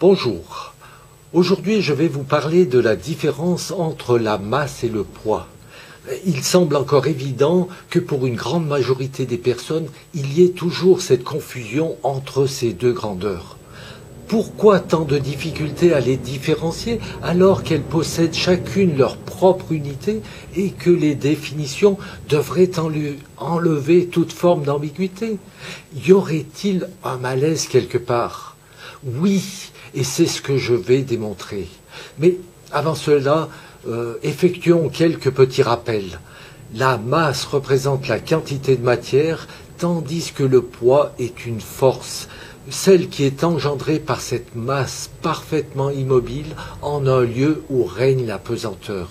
Bonjour. Aujourd'hui, je vais vous parler de la différence entre la masse et le poids. Il semble encore évident que pour une grande majorité des personnes, il y ait toujours cette confusion entre ces deux grandeurs. Pourquoi tant de difficultés à les différencier alors qu'elles possèdent chacune leur propre unité et que les définitions devraient enlever toute forme d'ambiguïté? Y aurait-il un malaise quelque part? Oui, et c'est ce que je vais démontrer. Mais avant cela, effectuons quelques petits rappels. La masse représente la quantité de matière, tandis que le poids est une force, celle qui est engendrée par cette masse parfaitement immobile en un lieu où règne la pesanteur.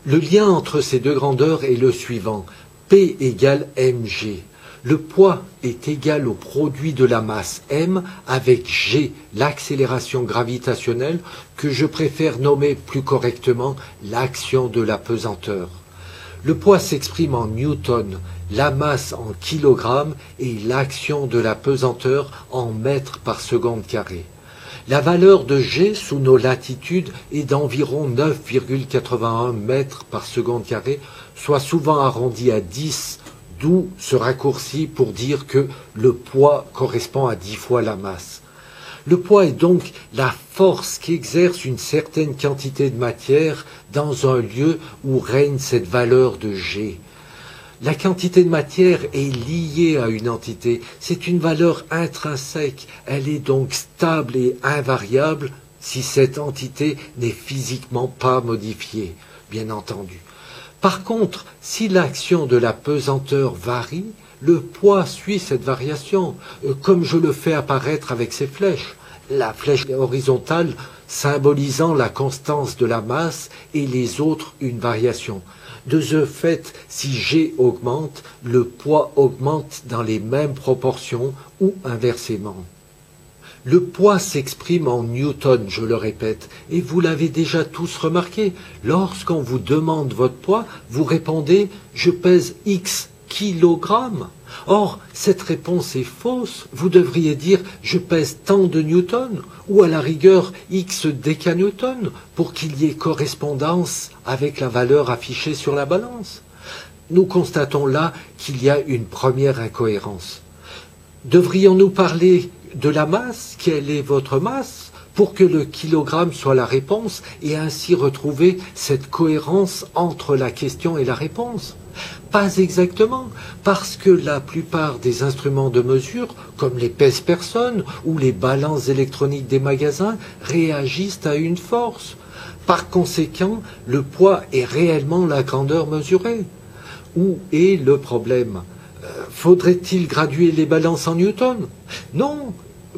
Le lien entre ces deux grandeurs est le suivant. P égale mg. Le poids est égal au produit de la masse m avec g, l'accélération gravitationnelle, que je préfère nommer plus correctement l'action de la pesanteur. Le poids s'exprime en newton, la masse en kilogrammes et l'action de la pesanteur en mètres par seconde carrée. La valeur de g sous nos latitudes est d'environ 9,81 mètres par seconde carrée, soit souvent arrondi à 10, d'où ce raccourci pour dire que le poids correspond à 10 fois la masse. Le poids est donc la force qui exerce une certaine quantité de matière dans un lieu où règne cette valeur de G. La quantité de matière est liée à une entité, c'est une valeur intrinsèque, elle est donc stable et invariable si cette entité n'est physiquement pas modifiée, bien entendu. Par contre, si l'action de la pesanteur varie, le poids suit cette variation, comme je le fais apparaître avec ces flèches. La flèche horizontale symbolisant la constance de la masse et les autres une variation. De ce fait, si G augmente, le poids augmente dans les mêmes proportions ou inversement. Le poids s'exprime en newton, je le répète, et vous l'avez déjà tous remarqué. Lorsqu'on vous demande votre poids, vous répondez « je pèse X kilogrammes ». Or, cette réponse est fausse. Vous devriez dire « je pèse tant de newtons » ou à la rigueur X décanewtons pour qu'il y ait correspondance avec la valeur affichée sur la balance. Nous constatons là qu'il y a une première incohérence. Devrions-nous parler de la masse, quelle est votre masse, pour que le kilogramme soit la réponse et ainsi retrouver cette cohérence entre la question et la réponse? Pas exactement, parce que la plupart des instruments de mesure, comme les pèse-personnes ou les balances électroniques des magasins, réagissent à une force. Par conséquent, le poids est réellement la grandeur mesurée. Où est le problème? Faudrait-il graduer les balances en newtons? Non,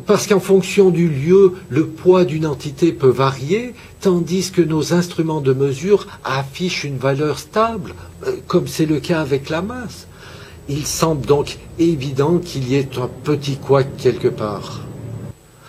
parce qu'en fonction du lieu, le poids d'une entité peut varier, tandis que nos instruments de mesure affichent une valeur stable, comme c'est le cas avec la masse. Il semble donc évident qu'il y ait un petit couac quelque part.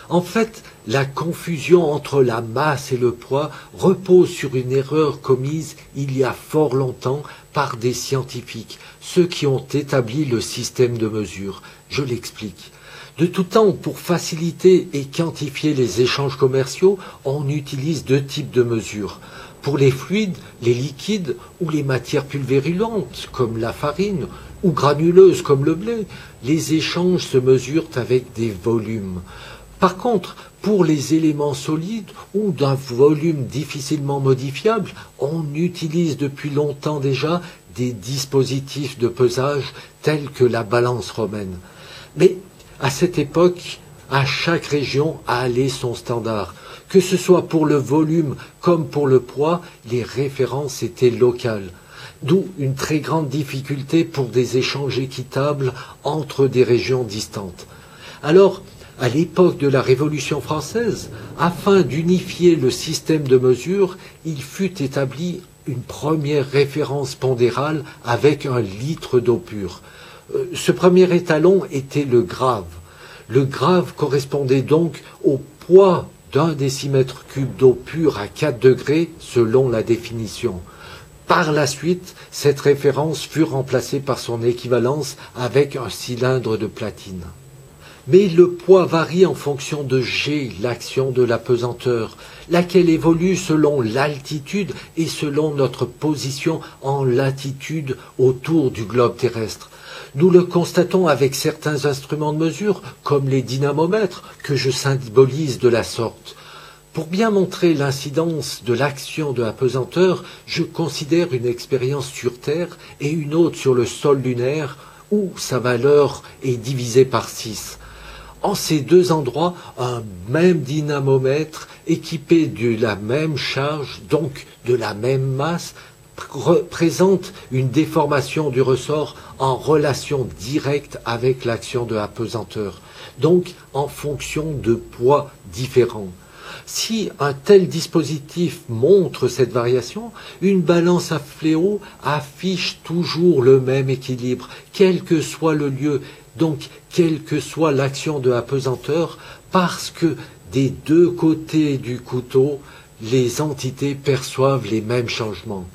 En fait, la confusion entre la masse et le poids repose sur une erreur commise il y a fort longtemps par des scientifiques, ceux qui ont établi le système de mesure. Je l'explique. De tout temps, pour faciliter et quantifier les échanges commerciaux, on utilise deux types de mesures. Pour les fluides, les liquides ou les matières pulvérulentes, comme la farine, ou granuleuses comme le blé, les échanges se mesurent avec des volumes. Par contre, pour les éléments solides ou d'un volume difficilement modifiable, on utilise depuis longtemps déjà des dispositifs de pesage tels que la balance romaine. Mais à cette époque, à chaque région allait son standard. Que ce soit pour le volume comme pour le poids, les références étaient locales. D'où une très grande difficulté pour des échanges équitables entre des régions distantes. Alors, à l'époque de la Révolution française, afin d'unifier le système de mesure, il fut établi une première référence pondérale avec un litre d'eau pure. Ce premier étalon était le grave. Le grave correspondait donc au poids d'un décimètre cube d'eau pure à 4 degrés selon la définition. Par la suite, cette référence fut remplacée par son équivalence avec un cylindre de platine. Mais le poids varie en fonction de G, l'action de l'apesanteur, laquelle évolue selon l'altitude et selon notre position en latitude autour du globe terrestre. Nous le constatons avec certains instruments de mesure, comme les dynamomètres, que je symbolise de la sorte. Pour bien montrer l'incidence de l'action de l'apesanteur, je considère une expérience sur Terre et une autre sur le sol lunaire, où sa valeur est divisée par 6. En ces deux endroits, un même dynamomètre équipé de la même charge, donc de la même masse, présente une déformation du ressort en relation directe avec l'action de l'apesanteur, donc en fonction de poids différents. Si un tel dispositif montre cette variation, une balance à fléau affiche toujours le même équilibre, quel que soit le lieu, donc quelle que soit l'action de l'apesanteur, parce que des deux côtés du couteau, les entités perçoivent les mêmes changements.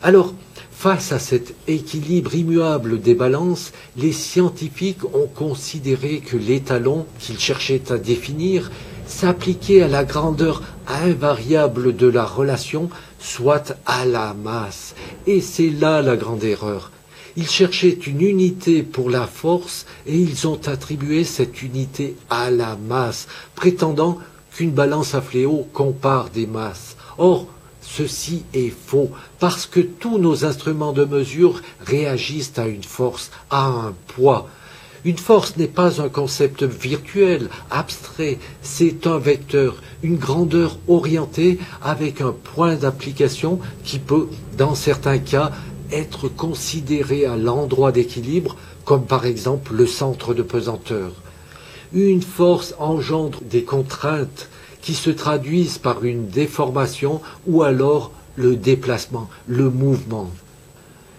Alors, face à cet équilibre immuable des balances, les scientifiques ont considéré que l'étalon qu'ils cherchaient à définir s'appliquait à la grandeur invariable de la relation, soit à la masse. Et c'est là la grande erreur. Ils cherchaient une unité pour la force et ils ont attribué cette unité à la masse, prétendant qu'une balance à fléau compare des masses. Or, ceci est faux, parce que tous nos instruments de mesure réagissent à une force, à un poids. Une force n'est pas un concept virtuel, abstrait, c'est un vecteur, une grandeur orientée avec un point d'application qui peut, dans certains cas, être considéré à l'endroit d'équilibre, comme par exemple le centre de pesanteur. Une force engendre des contraintes qui se traduisent par une déformation ou alors le déplacement, le mouvement.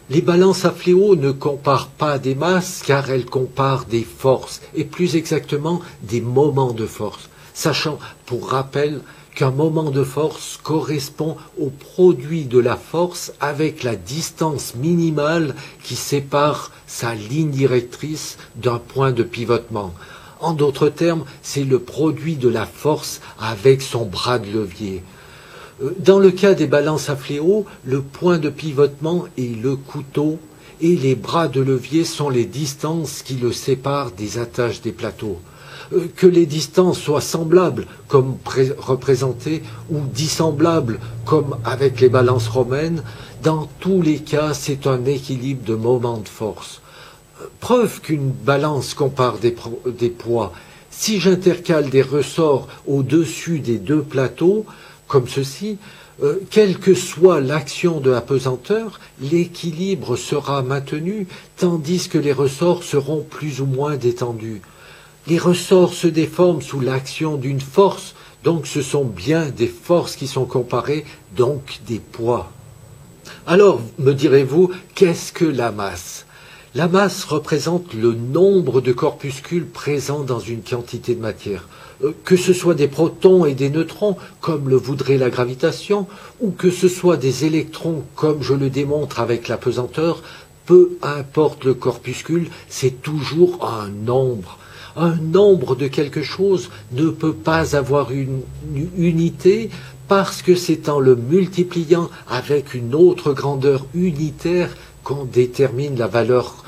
Les balances à fléau ne comparent pas des masses car elles comparent des forces, et plus exactement des moments de force, sachant, pour rappel, qu'un moment de force correspond au produit de la force avec la distance minimale qui sépare sa ligne directrice d'un point de pivotement. En d'autres termes, c'est le produit de la force avec son bras de levier. Dans le cas des balances à fléau, le point de pivotement est le couteau et les bras de levier sont les distances qui le séparent des attaches des plateaux. Que les distances soient semblables, comme représentées, ou dissemblables, comme avec les balances romaines, dans tous les cas, c'est un équilibre de moments de force. Preuve qu'une balance compare des poids. Si j'intercale des ressorts au-dessus des deux plateaux, comme ceci, quelle que soit l'action de l'apesanteur, l'équilibre sera maintenu, tandis que les ressorts seront plus ou moins détendus. Les ressorts se déforment sous l'action d'une force, donc ce sont bien des forces qui sont comparées, donc des poids. Alors, me direz-vous, qu'est-ce que la masse ? La masse représente le nombre de corpuscules présents dans une quantité de matière. Que ce soit des protons et des neutrons, comme le voudrait la gravitation, ou que ce soit des électrons, comme je le démontre avec la pesanteur, peu importe le corpuscule, c'est toujours un nombre. Un nombre de quelque chose ne peut pas avoir une unité parce que c'est en le multipliant avec une autre grandeur unitaire qu'on détermine la valeur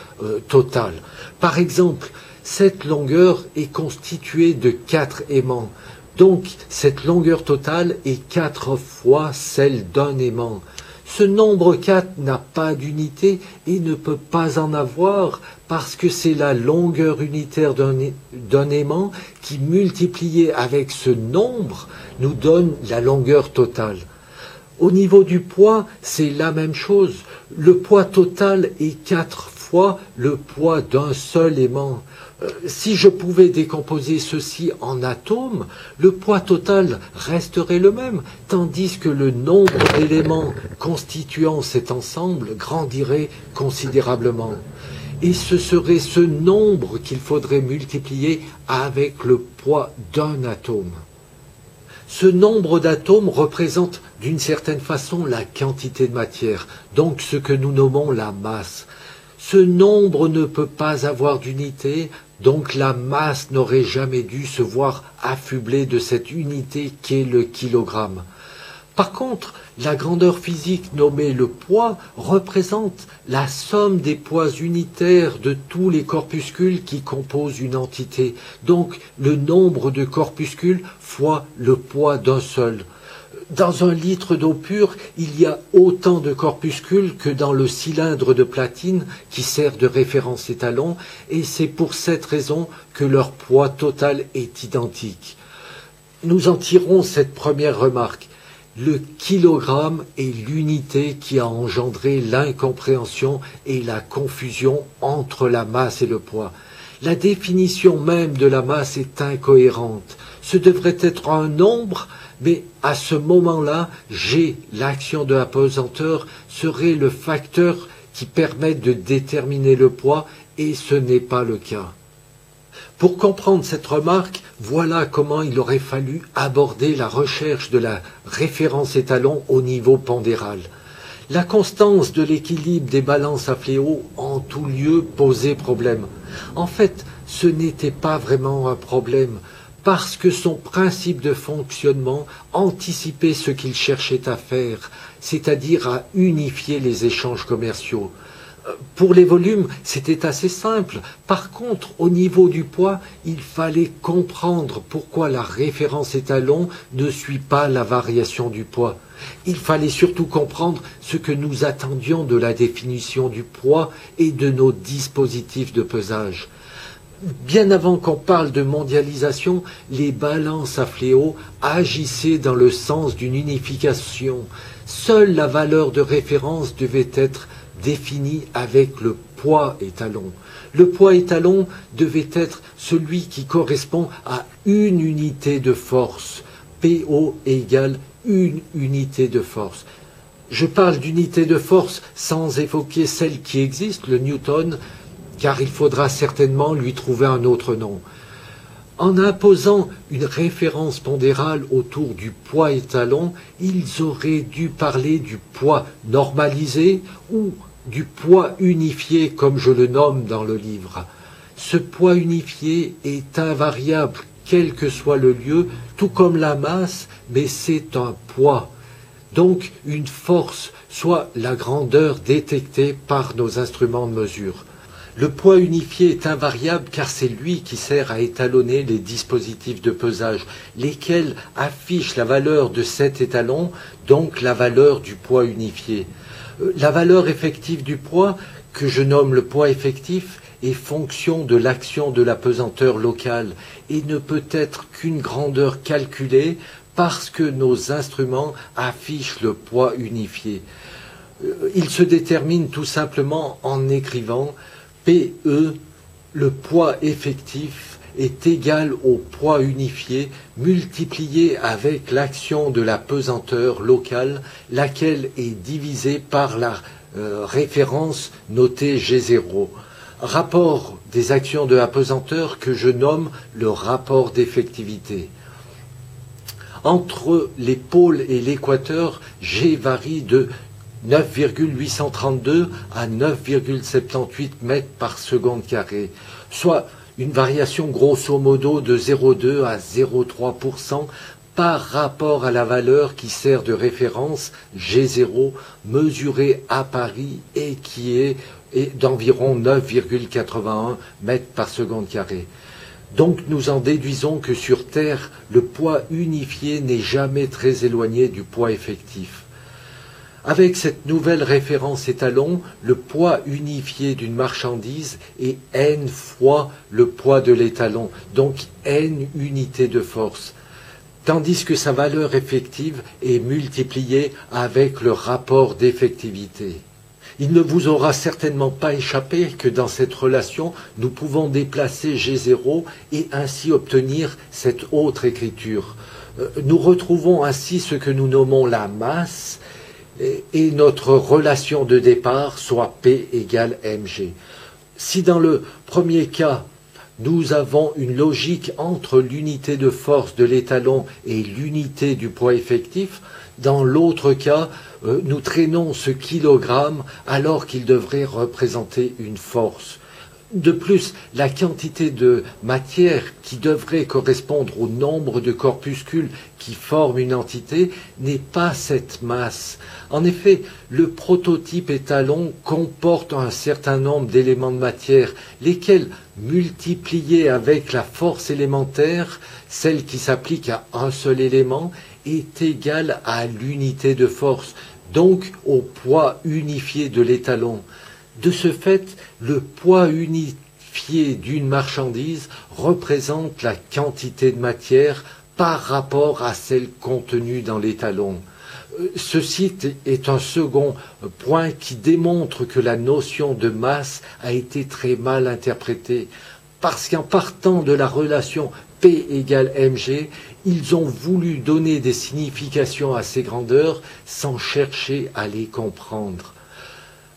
totale. Par exemple, cette longueur est constituée de 4 aimants. Donc, cette longueur totale est 4 fois celle d'un aimant. Ce nombre 4 n'a pas d'unité et ne peut pas en avoir parce que c'est la longueur unitaire d'un aimant qui, multipliée avec ce nombre, nous donne la longueur totale. Au niveau du poids, c'est la même chose. Le poids total est 4 fois le poids d'un seul aimant. Si je pouvais décomposer ceci en atomes, le poids total resterait le même, tandis que le nombre d'éléments constituant cet ensemble grandirait considérablement. Et ce serait ce nombre qu'il faudrait multiplier avec le poids d'un atome. Ce nombre d'atomes représente d'une certaine façon la quantité de matière, donc ce que nous nommons la masse. Ce nombre ne peut pas avoir d'unité Donc la masse n'aurait jamais dû se voir affublée de cette unité qu'est le kilogramme. Par contre, la grandeur physique nommée le poids représente la somme des poids unitaires de tous les corpuscules qui composent une entité, donc le nombre de corpuscules fois le poids d'un seul. Dans un litre d'eau pure, il y a autant de corpuscules que dans le cylindre de platine qui sert de référence étalon, et c'est pour cette raison que leur poids total est identique. Nous en tirons cette première remarque. Le kilogramme est l'unité qui a engendré l'incompréhension et la confusion entre la masse et le poids. La définition même de la masse est incohérente. Ce devrait être un nombre, mais à ce moment-là, G, l'action de l'apesanteur, serait le facteur qui permet de déterminer le poids, et ce n'est pas le cas. Pour comprendre cette remarque, voilà comment il aurait fallu aborder la recherche de la référence étalon au niveau pondéral. La constance de l'équilibre des balances à fléau en tout lieu posait problème. En fait, ce n'était pas vraiment un problème, parce que son principe de fonctionnement anticipait ce qu'il cherchait à faire, c'est-à-dire à unifier les échanges commerciaux. Pour les volumes, c'était assez simple. Par contre, au niveau du poids, il fallait comprendre pourquoi la référence étalon ne suit pas la variation du poids. Il fallait surtout comprendre ce que nous attendions de la définition du poids et de nos dispositifs de pesage. Bien avant qu'on parle de mondialisation, les balances à fléau agissaient dans le sens d'une unification. Seule la valeur de référence devait être défini avec le poids étalon. Le poids étalon devait être celui qui correspond à une unité de force. PO égale une unité de force. Je parle d'unité de force sans évoquer celle qui existe, le Newton, car il faudra certainement lui trouver un autre nom. En imposant une référence pondérale autour du poids étalon, ils auraient dû parler du poids normalisé ou du poids unifié, comme je le nomme dans le livre. Ce poids unifié est invariable, quel que soit le lieu, tout comme la masse, mais c'est un poids. Donc une force, soit la grandeur détectée par nos instruments de mesure. Le poids unifié est invariable car c'est lui qui sert à étalonner les dispositifs de pesage, lesquels affichent la valeur de cet étalon, donc la valeur du poids unifié. La valeur effective du poids, que je nomme le poids effectif, est fonction de l'action de l'apesanteur locale et ne peut être qu'une grandeur calculée parce que nos instruments affichent le poids unifié. Il se détermine tout simplement en écrivant PE, le poids effectif, est égal au poids unifié multiplié avec l'action de la pesanteur locale, laquelle est divisée par la référence notée G0. Rapport des actions de la pesanteur que je nomme le rapport d'effectivité. Entre les pôles et l'équateur, G varie de 9,832 à 9,78 mètres par seconde carrée, soit une variation grosso modo de 0,2 à 0,3% par rapport à la valeur qui sert de référence G0 mesurée à Paris et qui est d'environ 9,81 mètres par seconde carrée. Donc nous en déduisons que sur Terre, le poids unifié n'est jamais très éloigné du poids effectif. Avec cette nouvelle référence étalon, le poids unifié d'une marchandise est n fois le poids de l'étalon, donc n unités de force, tandis que sa valeur effective est multipliée avec le rapport d'effectivité. Il ne vous aura certainement pas échappé que dans cette relation, nous pouvons déplacer G0 et ainsi obtenir cette autre écriture. Nous retrouvons ainsi ce que nous nommons la masse, et notre relation de départ soit P égale mg. Si dans le premier cas, nous avons une logique entre l'unité de force de l'étalon et l'unité du poids effectif, dans l'autre cas, nous traînons ce kilogramme alors qu'il devrait représenter une force. De plus, la quantité de matière qui devrait correspondre au nombre de corpuscules qui forment une entité n'est pas cette masse. En effet, le prototype étalon comporte un certain nombre d'éléments de matière, lesquels, multipliés avec la force élémentaire, celle qui s'applique à un seul élément, est égale à l'unité de force, donc au poids unifié de l'étalon. De ce fait, le poids unifié d'une marchandise représente la quantité de matière par rapport à celle contenue dans l'étalon. Ceci est un second point qui démontre que la notion de masse a été très mal interprétée, parce qu'en partant de la relation P égale mg, ils ont voulu donner des significations à ces grandeurs sans chercher à les comprendre.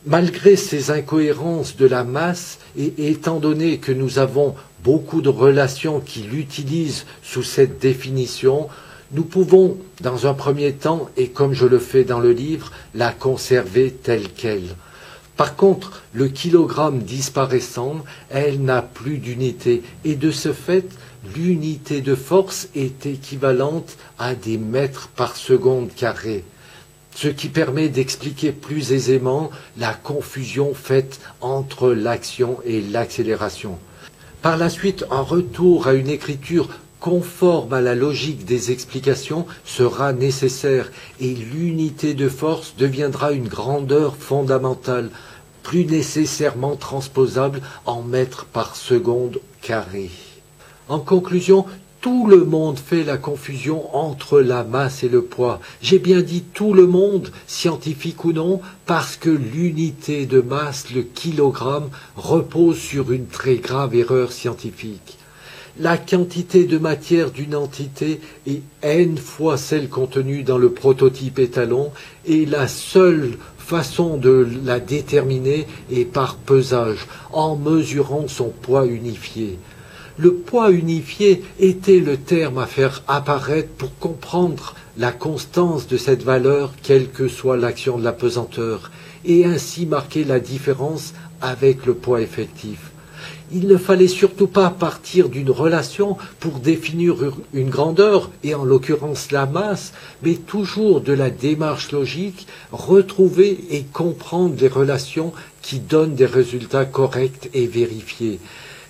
Malgré ces incohérences de la masse, et étant donné que nous avons beaucoup de relations qui l'utilisent sous cette définition, nous pouvons, dans un premier temps, et comme je le fais dans le livre, la conserver telle qu'elle. Par contre, le kilogramme disparaissant, elle n'a plus d'unité, et de ce fait, l'unité de force est équivalente à des mètres par seconde carré, ce qui permet d'expliquer plus aisément la confusion faite entre l'action et l'accélération. Par la suite, un retour à une écriture conforme à la logique des explications sera nécessaire et l'unité de force deviendra une grandeur fondamentale, plus nécessairement transposable en mètres par seconde carré. En conclusion, tout le monde fait la confusion entre la masse et le poids. J'ai bien dit tout le monde, scientifique ou non, parce que l'unité de masse, le kilogramme, repose sur une très grave erreur scientifique. La quantité de matière d'une entité est n fois celle contenue dans le prototype étalon et la seule façon de la déterminer est par pesage, en mesurant son poids unifié. Le poids unifié était le terme à faire apparaître pour comprendre la constance de cette valeur, quelle que soit l'action de la pesanteur, et ainsi marquer la différence avec le poids effectif. Il ne fallait surtout pas partir d'une relation pour définir une grandeur, et en l'occurrence la masse, mais toujours de la démarche logique, retrouver et comprendre les relations qui donnent des résultats corrects et vérifiés.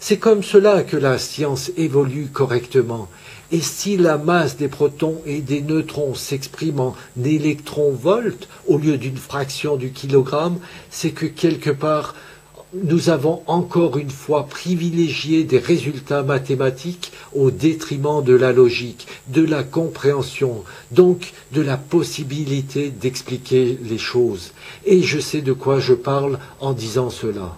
C'est comme cela que la science évolue correctement. Et si la masse des protons et des neutrons s'exprime en électronvolts au lieu d'une fraction du kilogramme, c'est que quelque part, nous avons encore une fois privilégié des résultats mathématiques au détriment de la logique, de la compréhension, donc de la possibilité d'expliquer les choses. Et je sais de quoi je parle en disant cela.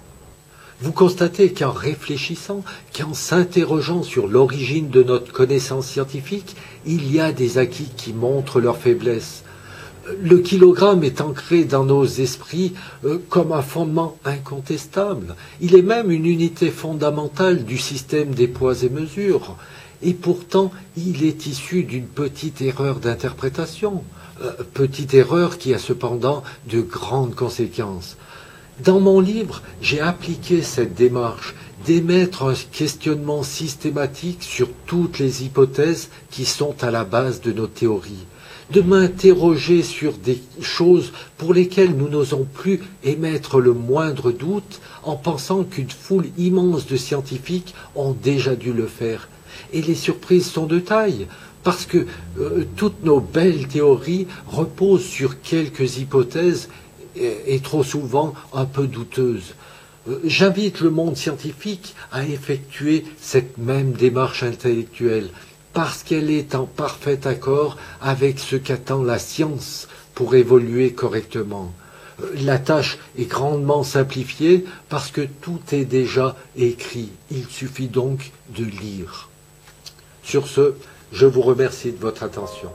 Vous constatez qu'en réfléchissant, qu'en s'interrogeant sur l'origine de notre connaissance scientifique, il y a des acquis qui montrent leur faiblesse. Le kilogramme est ancré dans nos esprits comme un fondement incontestable. Il est même une unité fondamentale du système des poids et mesures. Et pourtant, il est issu d'une petite erreur d'interprétation. Petite erreur qui a cependant de grandes conséquences. Dans mon livre, j'ai appliqué cette démarche d'émettre un questionnement systématique sur toutes les hypothèses qui sont à la base de nos théories, de m'interroger sur des choses pour lesquelles nous n'osons plus émettre le moindre doute en pensant qu'une foule immense de scientifiques ont déjà dû le faire. Et les surprises sont de taille, parce que toutes nos belles théories reposent sur quelques hypothèses et trop souvent un peu douteuse. J'invite le monde scientifique à effectuer cette même démarche intellectuelle, parce qu'elle est en parfait accord avec ce qu'attend la science pour évoluer correctement. La tâche est grandement simplifiée parce que tout est déjà écrit. Il suffit donc de lire. Sur ce, je vous remercie de votre attention.